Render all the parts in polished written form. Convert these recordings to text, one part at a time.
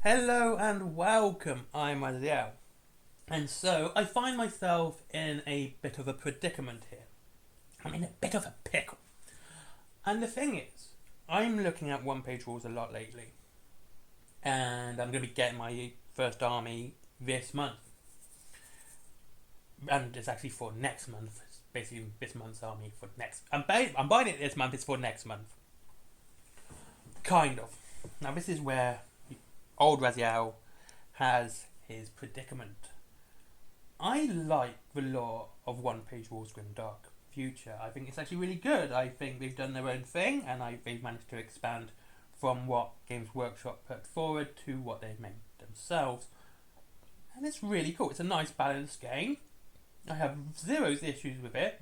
Hello and welcome, I'm Aziel. And so I find myself in a bit of a predicament here. I'm in a bit of a pickle. And the thing is, I'm looking at one page rules a lot lately. And I'm going to be getting my first army this month. And it's actually for next month. It's basically this month's army for next. I'm buying it this month, it's for next month. Kind of. Now this is where old Raziel has his predicament. I like the law of one-page rules grim dark future. I think it's actually really good. I think they've done their own thing, and they've managed to expand from what Games Workshop put forward to what they've made themselves. And it's really cool. It's a nice balanced game. I have zero issues with it.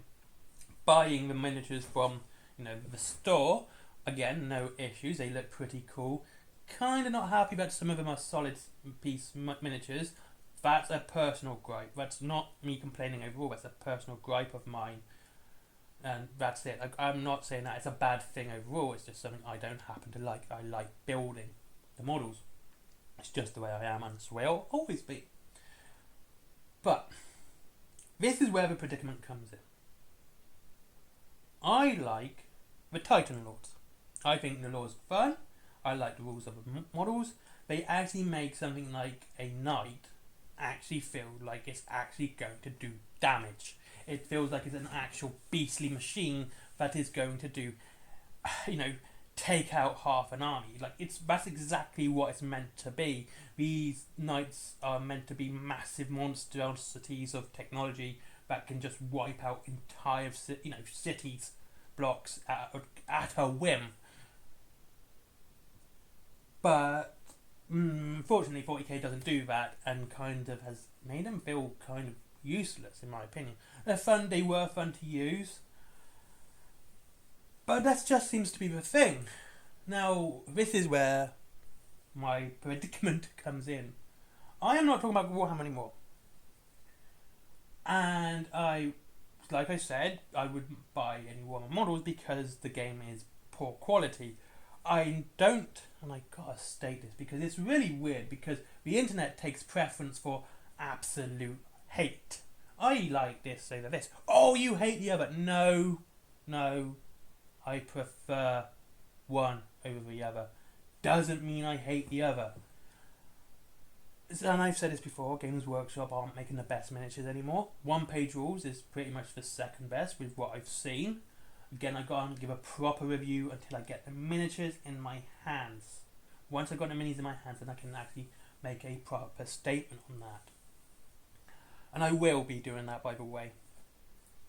Buying the miniatures from, the store, again, no issues. They look pretty cool. Kind of not happy about some of them are solid piece miniatures. That's a personal gripe. That's not me complaining overall. That's a personal gripe of mine. And that's it. I'm not saying that it's a bad thing overall. It's just something I don't happen to like. I like building the models. It's just the way I am, and it's the way I'll always be. But this is where the predicament comes in. I like the Titan Lords. I think the laws are fun. I like the rules of the models. They actually make something like a knight actually feel like it's actually going to do damage. It feels like it's an actual beastly machine that is going to do, take out half an army. That's exactly what it's meant to be. These knights are meant to be massive monstrosities of technology that can just wipe out entire, cities, blocks at a whim. But unfortunately, 40k doesn't do that, and kind of has made them feel kind of useless, in my opinion. They're fun. They were fun to use, but that just seems to be the thing. Now, this is where my predicament comes in. I am not talking about Warhammer anymore, and like I said, I wouldn't buy any Warhammer models because the game is poor quality. I don't, and I gotta state this because it's really weird because the internet takes preference for absolute hate. I like this over this. Oh, you hate the other. No, I prefer one over the other. Doesn't mean I hate the other. And I've said this before, Games Workshop aren't making the best miniatures anymore. One page rules is pretty much the second best with what I've seen. Again, I gotta give a proper review until I get the miniatures in my hands. Once I've got the minis in my hands, then I can actually make a proper statement on that. And I will be doing that, by the way,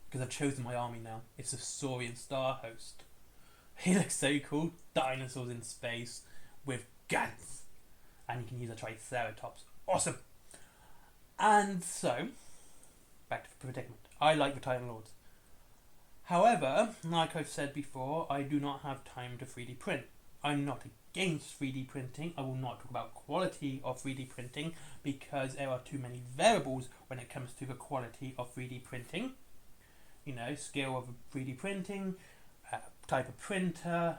because I've chosen my army now. It's a Saurian Star Host. He looks so cool. Dinosaurs in space with guns. And you can use a Triceratops. Awesome! And so, back to the predicament. I like the Titan Lords. However, like I've said before, I do not have time to 3D print. I'm not against 3D printing. I will not talk about quality of 3D printing because there are too many variables when it comes to the quality of 3D printing. Scale of 3D printing, type of printer,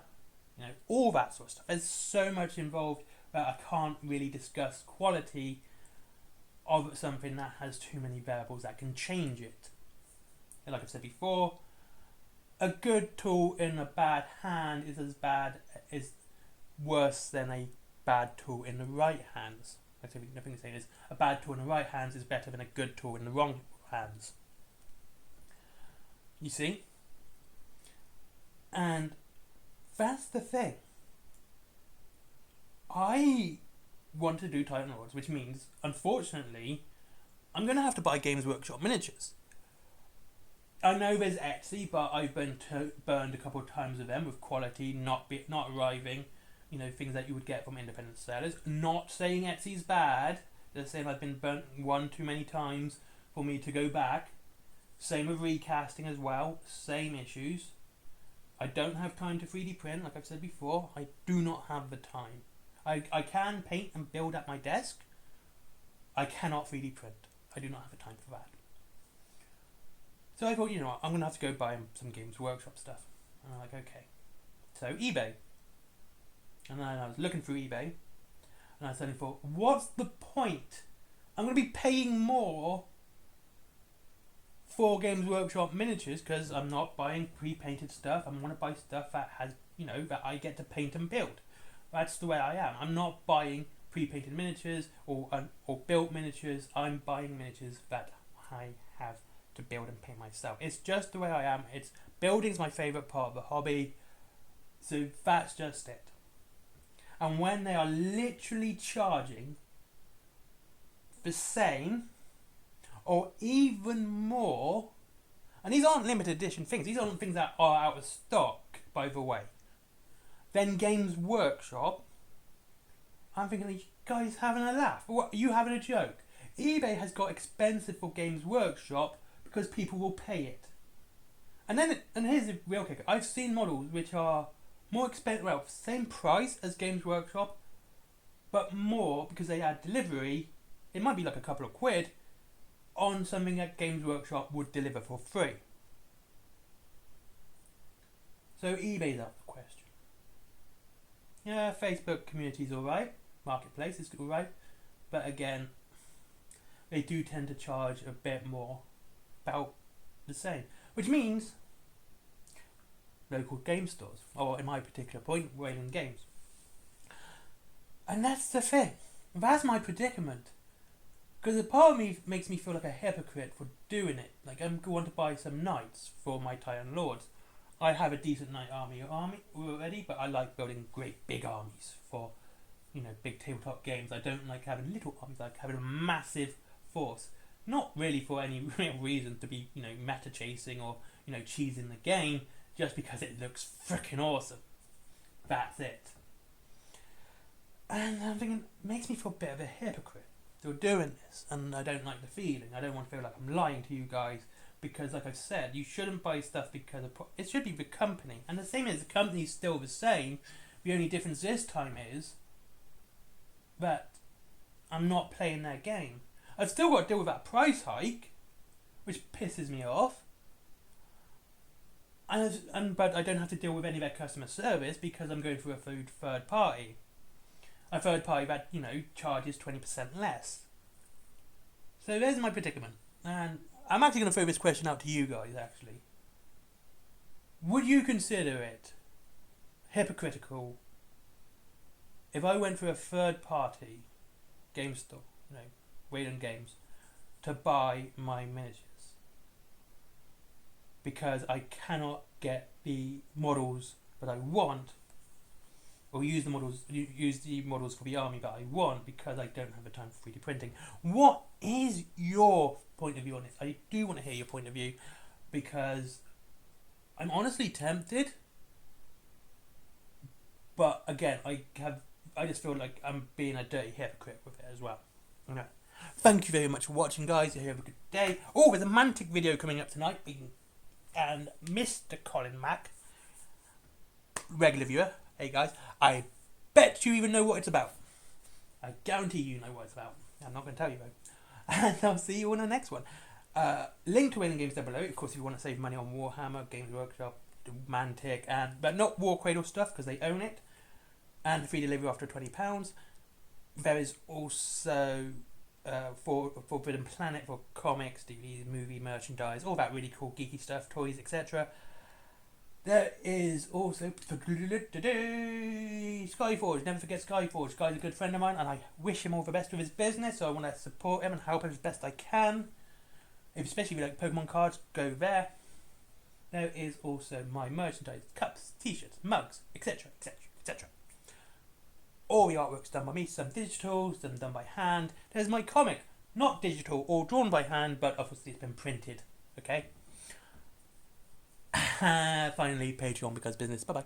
all that sort of stuff. There's so much involved that I can't really discuss quality of something that has too many variables that can change it. And like I've said before, a good tool in a bad hand is worse than a bad tool in the right hands. Nothing to say is a bad tool in the right hands is better than a good tool in the wrong hands. You see? And that's the thing. I want to do Titan Lords, which means, unfortunately, I'm going to have to buy Games Workshop miniatures. I know there's Etsy, but I've been burned a couple of times with them with quality not arriving. Things that you would get from independent sellers. Not saying Etsy's bad. Just saying I've been burnt one too many times for me to go back. Same with recasting as well. Same issues. I don't have time to 3D print, like I've said before. I do not have the time. I can paint and build at my desk. I cannot 3D print. I do not have the time for that. So I thought, what, I'm going to have to go buy some Games Workshop stuff. And I'm like, okay. So eBay. And then I was looking through eBay. And I suddenly thought, what's the point? I'm going to be paying more for Games Workshop miniatures because I'm not buying pre-painted stuff. I want to buy stuff that has, that I get to paint and build. That's the way I am. I'm not buying pre-painted miniatures or built miniatures. I'm buying miniatures that I have to build and paint myself. It's just the way I am. Building's my favourite part of the hobby. So that's just it. And when they are literally charging the same or even more, and these aren't limited edition things, these aren't things that are out of stock, by the way, then Games Workshop, I'm thinking, you guys having a laugh? What, are you having a joke? eBay has got expensive for Games Workshop because people will pay it. And here's the real kicker. I've seen models which are more expensive, well, same price as Games Workshop, but more because they add delivery. It might be like a couple of quid on something that Games Workshop would deliver for free. So eBay's out of the question. Yeah, Facebook community's alright, marketplace is alright, but again, they do tend to charge a bit more, about the same, which means local game stores, or in my particular point, Wayland Games. And that's the thing. That's my predicament. Because a part of me makes me feel like a hypocrite for doing it. Like, I'm going to buy some knights for my Titan Lords. I have a decent knight army already, but I like building great big armies for, big tabletop games. I don't like having little armies. I like having a massive force. Not really for any real reason to be, meta chasing or, cheesing the game, just because it looks freaking awesome. That's it. And I'm thinking, it makes me feel a bit of a hypocrite for doing this, and I don't like the feeling. I don't want to feel like I'm lying to you guys, because like I've said, you shouldn't buy stuff because it should be the company, and the same is the company's still the same. The only difference this time is that I'm not playing their game. I've still got to deal with that price hike, which pisses me off. But I don't have to deal with any of their customer service because I'm going through a third party. A third party that, charges 20% less. So there's my predicament. And I'm actually going to throw this question out to you guys, actually. Would you consider it hypocritical if I went through a third party game store, Wayland Games, to buy my miniatures? Because I cannot get the models that I want, or use the models for the army that I want, because I don't have the time for 3D printing. What is your point of view on this? I do want to hear your point of view, because I'm honestly tempted, but again, I just feel like I'm being a dirty hypocrite with it as well. Okay. Thank you very much for watching, guys. I hope you have a good day. Oh, there's a Mantic video coming up tonight, and Mr. Colin Mack, regular viewer. Hey guys, I bet you even know what it's about. I guarantee you know what it's about. I'm not going to tell you though. And I'll see you on the next one. Link to Wayland Games down below. Of course, if you want to save money on Warhammer, Games Workshop, Mantic, but not War Cradle stuff because they own it, and free delivery after £20. There is also for Forbidden Planet, for comics, DVDs, movie merchandise, all that really cool geeky stuff, toys, etc. There is also Skyforge. Never forget Skyforge. Guy's a good friend of mine, and I wish him all the best with his business. So I want to support him and help him as best I can. Especially if you like Pokemon cards, go there. There is also my merchandise: cups, t-shirts, mugs, etc., etc., etc. All the artwork's done by me. Some digital, some done by hand. There's my comic, not digital or drawn by hand, but obviously it's been printed. Okay. Finally, Patreon because business. Bye bye.